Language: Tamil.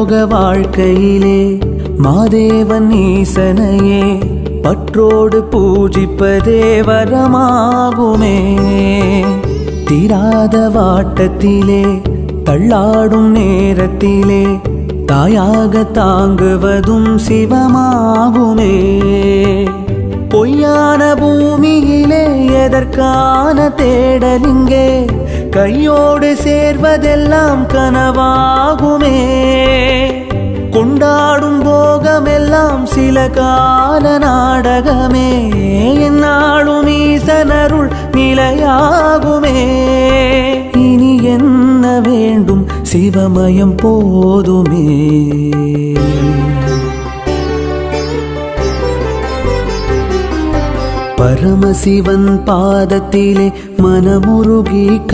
பரலோக வாழ்க்கையிலே மாதேவன் ஈசனையே பற்றோடு பூஜிப்பதே வரமாகுமே. தீராத வாட்டத்திலே தள்ளாடும் நேரத்திலே தாயாக தாங்குவதும் சிவமாகுமே. பொய்யான பூமியிலே எதற்கான தேடலிங்கே கையோடு சேர்வதெல்லாம் கனவாகுமே. கொண்டாடும் போகமெல்லாம் சில கால நாடகமே. என்னாலும் ஈசனருள் நிலையாகுமே. இனி என்ன வேண்டும் சிவமயம் போதுமே. பரமசிவன் பாதத்திலே மனமுருகி